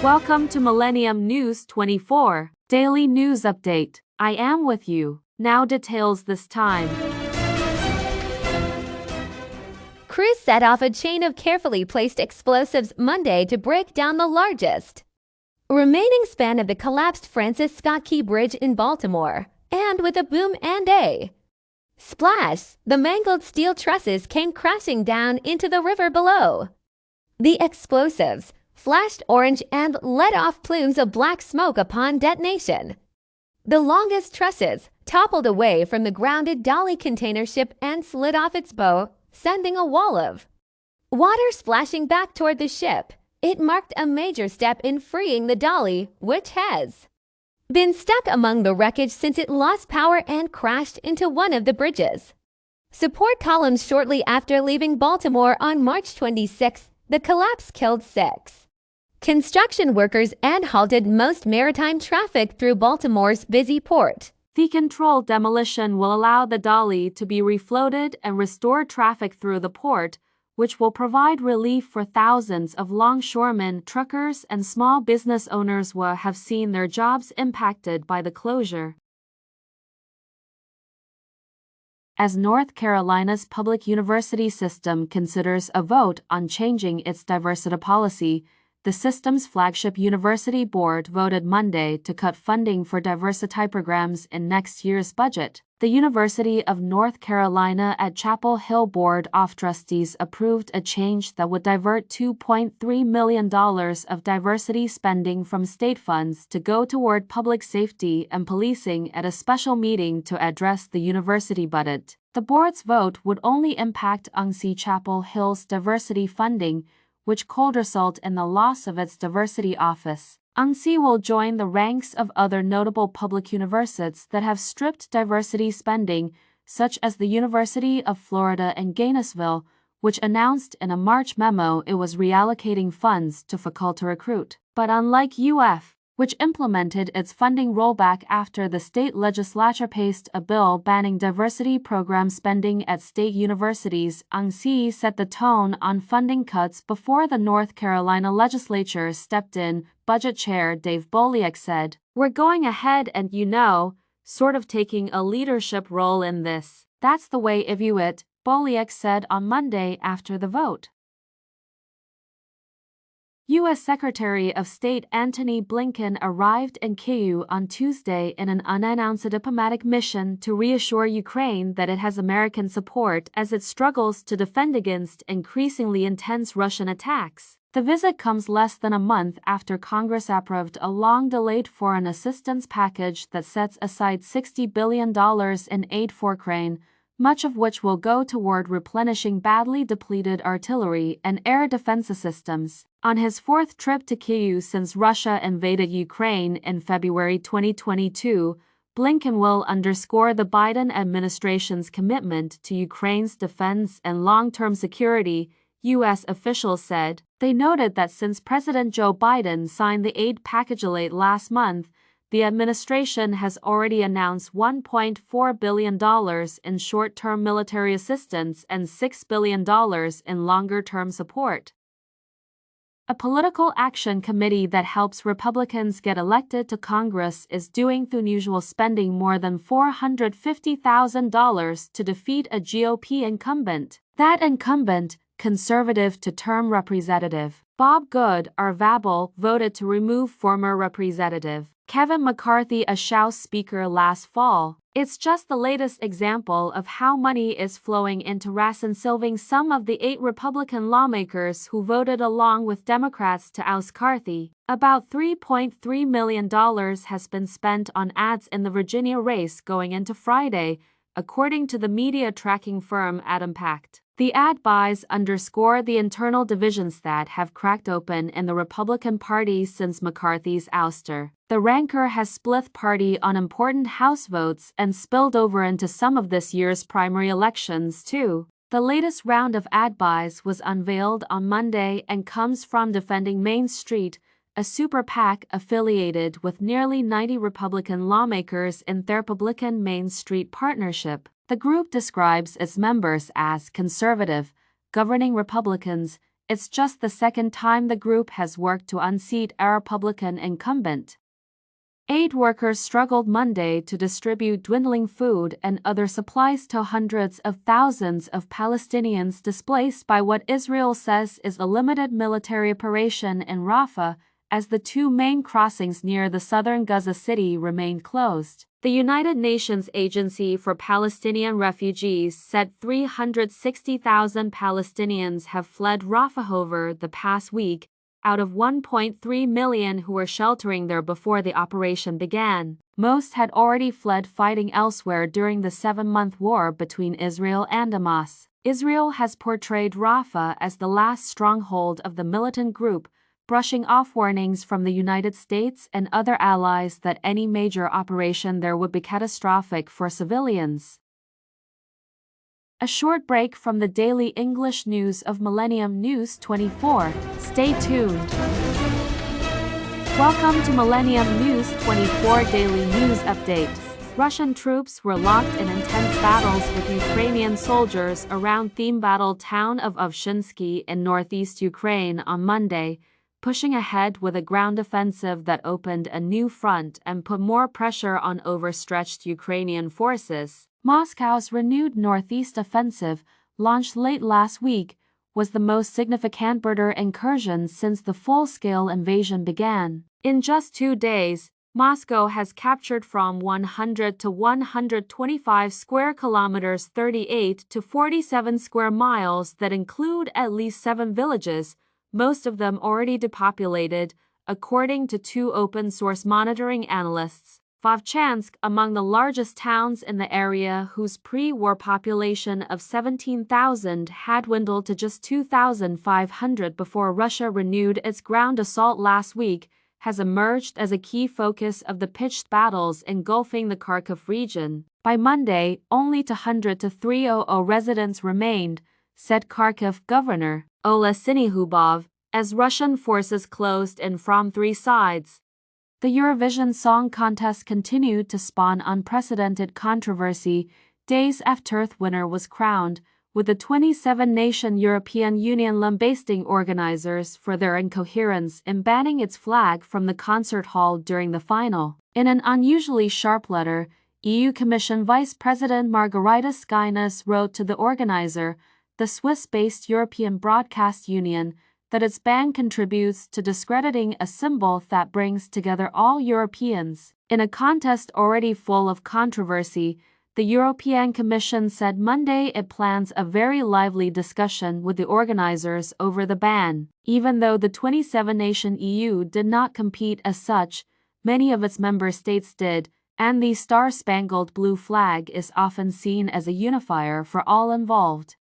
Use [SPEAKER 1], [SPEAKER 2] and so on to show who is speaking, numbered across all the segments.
[SPEAKER 1] Welcome to Millennium News 24 Daily News Update. I am with you. Now details this time.
[SPEAKER 2] Crews set off a chain of carefully placed explosives Monday to break down the largest remaining span of the collapsed Francis Scott Key Bridge in Baltimore. And with a boom and a splash, the mangled steel trusses came crashing down into the river below. The explosives flashed orange and let off plumes of black smoke upon detonation. The longest trusses toppled away from the grounded Dolly container ship and slid off its bow, sending a wall of water splashing back toward the ship. It marked a major step in freeing the Dolly, which has been stuck among the wreckage since it lost power and crashed into one of the bridges. Support columns shortly after leaving Baltimore on March 26. The collapse killed 6 construction workers and halted most maritime traffic through Baltimore's busy port.
[SPEAKER 1] The controlled demolition will allow the Dolly to be refloated and restore traffic through the port, which will provide relief for thousands of longshoremen, truckers, and small business owners who have seen their jobs impacted by the closure. As North Carolina's public university system considers a vote on changing its diversity policy, the system's flagship university board voted Monday to cut funding for diversity programs in next year's budget. The University of North Carolina at Chapel Hill Board of Trustees approved a change that would divert $2.3 million of diversity spending from state funds to go toward public safety and policing at a special meeting to address the university budget. The board's vote would only impact UNC Chapel Hill's diversity funding, which could result in the loss of its diversity office. UNC will join the ranks of other notable public universities that have stripped diversity spending, such as the University of Florida in Gainesville, which announced in a March memo it was reallocating funds to faculty recruit. But unlike UF, which implemented its funding rollback after the state legislature passed a bill banning diversity program spending at state universities, UNC set the tone on funding cuts before the North Carolina legislature stepped in. Budget Chair Dave Boliak said, "We're going ahead and, sort of taking a leadership role in this. That's the way I view it," Boliak said on Monday after the vote. U.S. Secretary of State Antony Blinken arrived in Kyiv on Tuesday in an unannounced diplomatic mission to reassure Ukraine that it has American support as it struggles to defend against increasingly intense Russian attacks. The visit comes less than a month after Congress approved a long-delayed foreign assistance package that sets aside $60 billion in aid for Ukraine, much of which will go toward replenishing badly depleted artillery and air defense systems. On his fourth trip to Kyiv since Russia invaded Ukraine in February 2022, Blinken will underscore the Biden administration's commitment to Ukraine's defense and long-term security, U.S. officials said. They noted that since President Joe Biden signed the aid package late last month, the administration has already announced $1.4 billion in short-term military assistance and $6 billion in longer-term support. A political action committee that helps Republicans get elected to Congress is doing the unusual spending more than $450,000 to defeat a GOP incumbent. That incumbent, conservative-to-term Representative Bob Good, Arvabal, voted to remove former Representative Kevin McCarthy as House Speaker last fall. It's just the latest example of how money is flowing into ransom some of the 8 Republican lawmakers who voted along with Democrats to oust McCarthy. About $3.3 million has been spent on ads in the Virginia race going into Friday, according to the media tracking firm AdImpact. The ad buys underscore the internal divisions that have cracked open in the Republican Party since McCarthy's ouster. The rancor has split party on important House votes and spilled over into some of this year's primary elections, too. The latest round of ad buys was unveiled on Monday and comes from Defending Main Street, a super PAC affiliated with nearly 90 Republican lawmakers in their Republican Main Street partnership. The group describes its members as conservative, governing Republicans, It's just the second time the group has worked to unseat a Republican incumbent. Aid workers struggled Monday to distribute dwindling food and other supplies to hundreds of thousands of Palestinians displaced by what Israel says is a limited military operation in Rafah, as the two main crossings near the southern Gaza City remain closed. The United Nations Agency for Palestinian Refugees said 360,000 Palestinians have fled Rafah over the past week, out of 1.3 million who were sheltering there before the operation began. Most had already fled fighting elsewhere during the 7-month war between Israel and Hamas. Israel has portrayed Rafah as the last stronghold of the militant group, brushing off warnings from the United States and other allies that any major operation there would be catastrophic for civilians. A short break from the daily English news of Millennium News 24. Stay tuned. Welcome to Millennium News 24 Daily News Update. Russian troops were locked in intense battles with Ukrainian soldiers around theme battle town of Ovshinsky in northeast Ukraine on Monday, pushing ahead with a ground offensive that opened a new front and put more pressure on overstretched Ukrainian forces. Moscow's renewed northeast offensive, launched late last week, was the most significant border incursion since the full-scale invasion began. In just 2 days, Moscow has captured from 100 to 125 square kilometers, 38 to 47 square miles that include at least 7 villages, most of them already depopulated, according to 2 open-source monitoring analysts. Vovchansk, among the largest towns in the area whose pre-war population of 17,000 had dwindled to just 2,500 before Russia renewed its ground assault last week, has emerged as a key focus of the pitched battles engulfing the Kharkiv region. By Monday, only 200 to 300 residents remained, said Kharkiv Governor Ola Syniehubov, as Russian forces closed in from 3 sides. The Eurovision Song Contest continued to spawn unprecedented controversy days after the winner was crowned, with the 27-nation European Union lambasting organizers for their incoherence in banning its flag from the concert hall during the final. In an unusually sharp letter, EU Commission Vice President Margarita Skynas wrote to the organizer, the Swiss-based European Broadcast Union, that its ban contributes to discrediting a symbol that brings together all Europeans. In a contest already full of controversy, the European Commission said Monday it plans a very lively discussion with the organizers over the ban. Even though the 27-nation EU did not compete as such, many of its member states did, and the star-spangled blue flag is often seen as a unifier for all involved.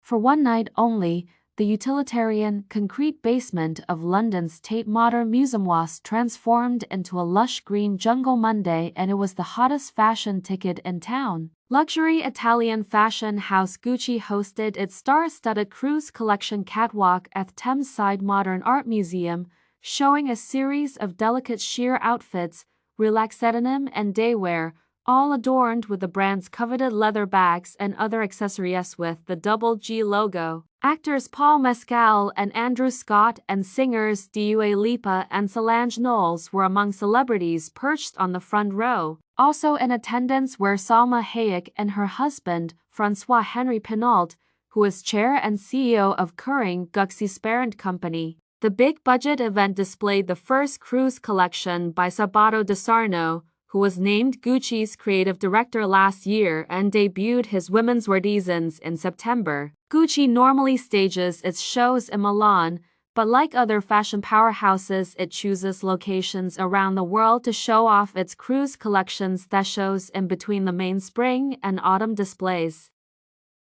[SPEAKER 1] For one night only, the utilitarian, concrete basement of London's Tate Modern Museum was transformed into a lush green jungle Monday, and it was the hottest fashion ticket in town. Luxury Italian fashion house Gucci hosted its star-studded cruise collection catwalk at Thameside Modern Art Museum, showing a series of delicate sheer outfits, relaxed denim and daywear, all adorned with the brand's coveted leather bags and other accessories with the double G logo. Actors Paul Mescal and Andrew Scott and singers Dua Lipa and Solange Knowles were among celebrities perched on the front row. Also in attendance were Salma Hayek and her husband, Francois-Henri Pinault, who is chair and CEO of Kering Gucci's parent company. The big-budget event displayed the first cruise collection by Sabato De Sarno, who was named Gucci's creative director last year and debuted his women's wear designs in September. Gucci normally stages its shows in Milan, but like other fashion powerhouses, it chooses locations around the world to show off its cruise collections that shows in between the main spring and autumn displays.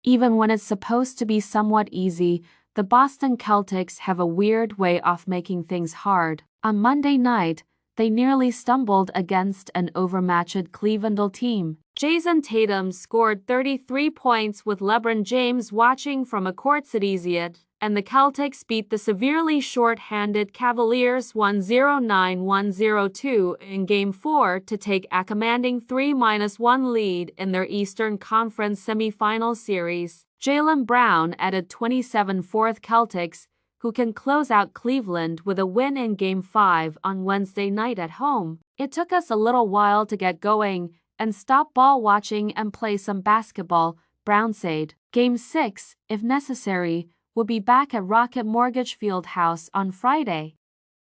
[SPEAKER 1] Even when it's supposed to be somewhat easy, the Boston Celtics have a weird way of making things hard. On Monday night, they nearly stumbled against an overmatched Cleveland team. Jason Tatum scored 33 points with LeBron James watching from a courtside, and the Celtics beat the severely short-handed Cavaliers 109-102 in Game 4 to take a commanding 3-1 lead in their Eastern Conference semifinal series. Jaylen Brown added 27 for the Celtics, who can close out Cleveland with a win in Game 5 on Wednesday night at home. It took us a little while to get going and stop ball watching and play some basketball, Brown said. Game 6, if necessary, will be back at Rocket Mortgage Fieldhouse on Friday.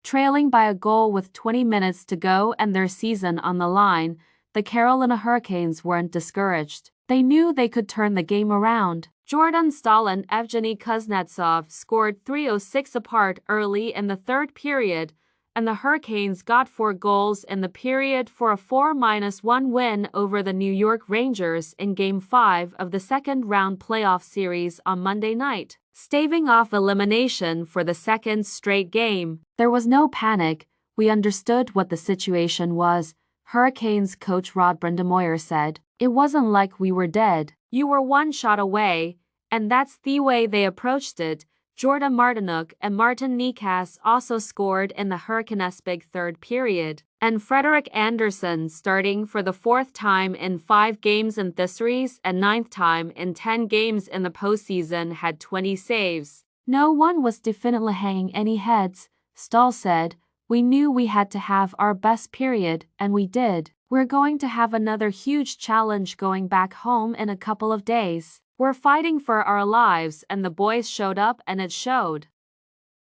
[SPEAKER 1] Trailing by a goal with 20 minutes to go and their season on the line, the Carolina Hurricanes weren't discouraged. They knew they could turn the game around. Jordan Staal and Evgeny Kuznetsov scored 3:06 apart early in the third period, and the Hurricanes got 4 goals in the period for a 4-1 win over the New York Rangers in Game 5 of the second-round playoff series on Monday night, staving off elimination for the second straight game. There was no panic. We understood what the situation was, Hurricanes coach Rod Brind'Amour said. It wasn't like we were dead. You were one shot away, and that's the way they approached it. Jordan Martinook and Martin Necas also scored in the Hurricanes' big third period, and Frederik Andersen, starting for the 4th time in 5 games in this series and 9th time in 10 games in the postseason, had 20 saves. No one was definitely hanging any heads, Staal said. We knew we had to have our best period, and we did. We're going to have another huge challenge going back home in a couple of days. We're fighting for our lives, and the boys showed up and it showed.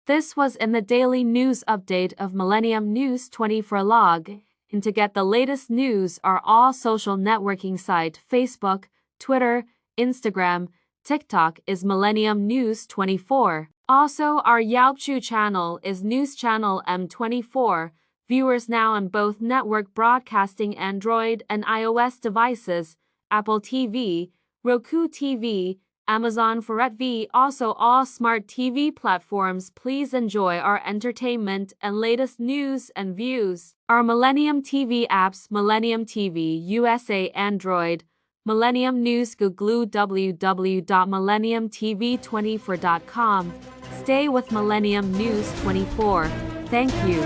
[SPEAKER 1] This was in the daily news update of Millennium News 24 log. And to get the latest news, our all social networking site Facebook, Twitter, Instagram, TikTok is Millennium News 24. Also, our YouTube channel is News Channel M24. Viewers now on both network broadcasting Android and iOS devices, Apple TV, Roku TV, Amazon Fire TV, also all smart TV platforms. Please enjoy our entertainment and latest news and views. Our Millennium TV apps: Millennium TV USA Android, Millennium News Google, www.millenniumtv24.com. Stay with Millennium News 24. Thank you.